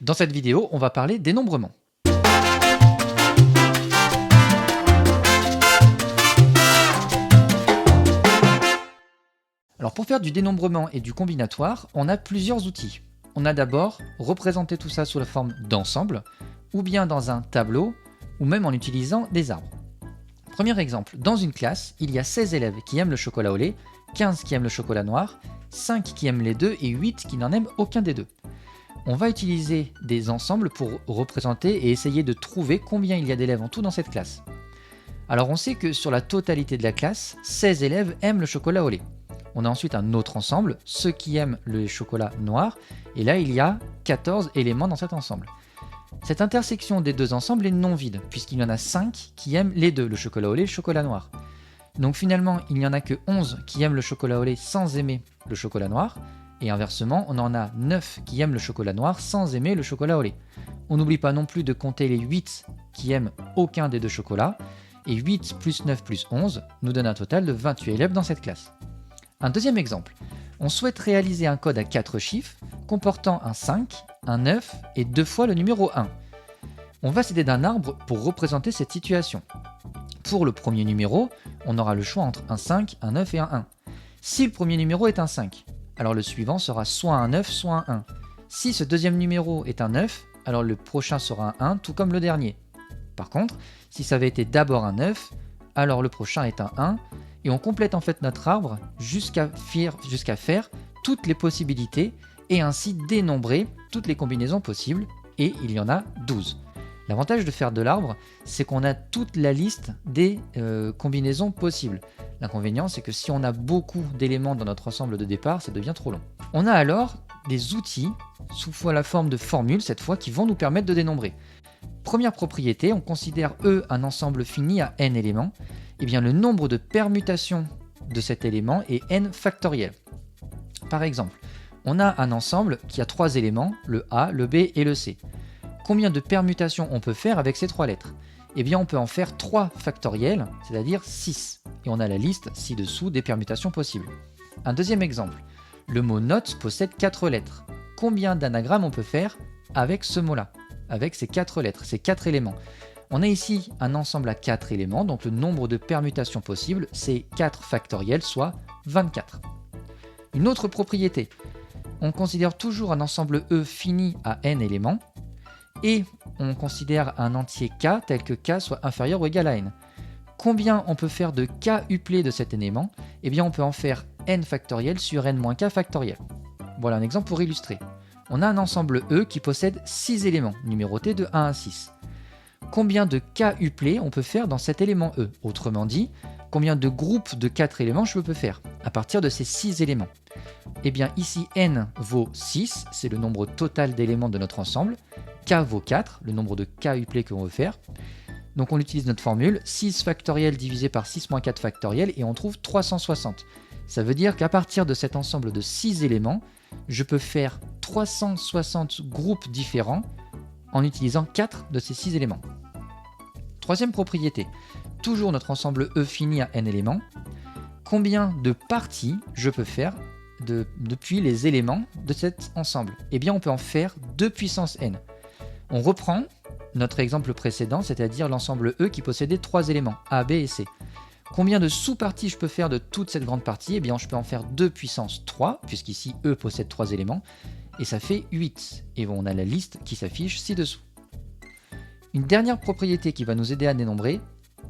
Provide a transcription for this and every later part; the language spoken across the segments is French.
Dans cette vidéo, on va parler dénombrement. Alors pour faire du dénombrement et du combinatoire, on a plusieurs outils. On a d'abord représenté tout ça sous la forme d'ensemble, ou bien dans un tableau, ou même en utilisant des arbres. Premier exemple, dans une classe, il y a 16 élèves qui aiment le chocolat au lait, 15 qui aiment le chocolat noir, 5 qui aiment les deux et 8 qui n'en aiment aucun des deux. On va utiliser des ensembles pour représenter et essayer de trouver combien il y a d'élèves en tout dans cette classe. Alors on sait que sur la totalité de la classe, 16 élèves aiment le chocolat au lait. On a ensuite un autre ensemble, ceux qui aiment le chocolat noir, et là il y a 14 éléments dans cet ensemble. Cette intersection des deux ensembles est non vide, puisqu'il y en a 5 qui aiment les deux, le chocolat au lait et le chocolat noir. Donc finalement, il n'y en a que 11 qui aiment le chocolat au lait sans aimer le chocolat noir, et inversement, on en a 9 qui aiment le chocolat noir sans aimer le chocolat au lait. On n'oublie pas non plus de compter les 8 qui aiment aucun des deux chocolats, et 8 plus 9 plus 11 nous donne un total de 28 élèves dans cette classe. Un deuxième exemple, on souhaite réaliser un code à 4 chiffres comportant un 5, un 9 et 2 fois le numéro 1. On va s'aider d'un arbre pour représenter cette situation. Pour le premier numéro, on aura le choix entre un 5, un 9 et un 1. Si le premier numéro est un 5, alors le suivant sera soit un 9, soit un 1. Si ce deuxième numéro est un 9, alors le prochain sera un 1, tout comme le dernier. Par contre, si ça avait été d'abord un 9, alors le prochain est un 1, et on complète en fait notre arbre jusqu'à faire toutes les possibilités et ainsi dénombrer toutes les combinaisons possibles, et il y en a 12. L'avantage de faire de l'arbre, c'est qu'on a toute la liste des combinaisons possibles. L'inconvénient, c'est que si on a beaucoup d'éléments dans notre ensemble de départ, ça devient trop long. On a alors des outils, sous la forme de formules cette fois, qui vont nous permettre de dénombrer. Première propriété, on considère E un ensemble fini à n éléments. Eh bien, le nombre de permutations de cet élément est n factoriel. Par exemple, on a un ensemble qui a 3 éléments, le A, le B et le C. Combien de permutations on peut faire avec ces 3 lettres? Eh bien, on peut en faire 3 factoriels, c'est-à-dire 6. Et on a la liste ci-dessous des permutations possibles. Un deuxième exemple, le mot note possède 4 lettres. Combien d'anagrammes on peut faire avec ce mot-là, avec ces 4 lettres, ces 4 éléments? On a ici un ensemble à 4 éléments, donc le nombre de permutations possibles, c'est 4 factoriels, soit 24. Une autre propriété, on considère toujours un ensemble E fini à n éléments, et on considère un entier k tel que k soit inférieur ou égal à n. Combien on peut faire de k uplé de cet élément? Eh bien on peut en faire n factoriel sur n moins k factoriel. Voilà un exemple pour illustrer. On a un ensemble E qui possède 6 éléments, numérotés de 1 à 6. Combien de k uplé on peut faire dans cet élément E? Autrement dit, combien de groupes de 4 éléments je peux faire à partir de ces 6 éléments? Eh bien ici n vaut 6, c'est le nombre total d'éléments de notre ensemble. K vaut 4, le nombre de k uplé que l'on veut faire. Donc on utilise notre formule, 6 factoriel divisé par 6 moins 4 factoriel, et on trouve 360. Ça veut dire qu'à partir de cet ensemble de 6 éléments, je peux faire 360 groupes différents en utilisant 4 de ces 6 éléments. Troisième propriété, toujours notre ensemble E fini à n éléments. Combien de parties je peux faire depuis les éléments de cet ensemble? Eh bien on peut en faire 2 puissance n. On reprend notre exemple précédent, c'est-à-dire l'ensemble E qui possédait 3 éléments, A, B et C. Combien de sous-parties je peux faire de toute cette grande partie? Eh bien je peux en faire 2 puissance 3, puisqu'ici E possède 3 éléments, et ça fait 8. Et on a la liste qui s'affiche ci-dessous. Une dernière propriété qui va nous aider à dénombrer,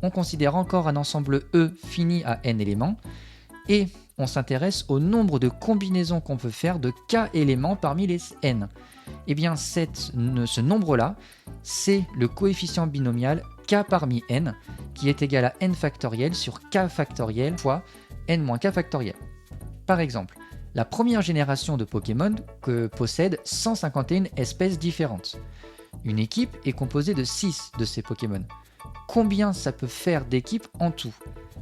on considère encore un ensemble E fini à n éléments, et on s'intéresse au nombre de combinaisons qu'on peut faire de k éléments parmi les n. Eh bien ce nombre-là, c'est le coefficient binomial k parmi n, qui est égal à n factoriel sur k factoriel fois n moins k factoriel. Par exemple, la première génération de Pokémon possède 151 espèces différentes. Une équipe est composée de 6 de ces Pokémon. Combien ça peut faire d'équipes en tout?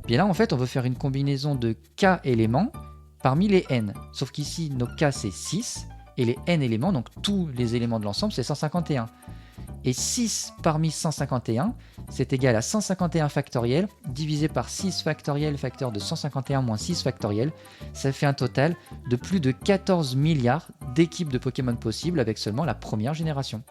Bien là, en fait, on veut faire une combinaison de k éléments parmi les n. Sauf qu'ici, nos k, c'est 6, et les n éléments, donc tous les éléments de l'ensemble, c'est 151. Et 6 parmi 151, c'est égal à 151 factoriel, divisé par 6 factoriel, facteur de 151 moins 6 factoriel. Ça fait un total de plus de 14 milliards d'équipes de Pokémon possibles avec seulement la première génération.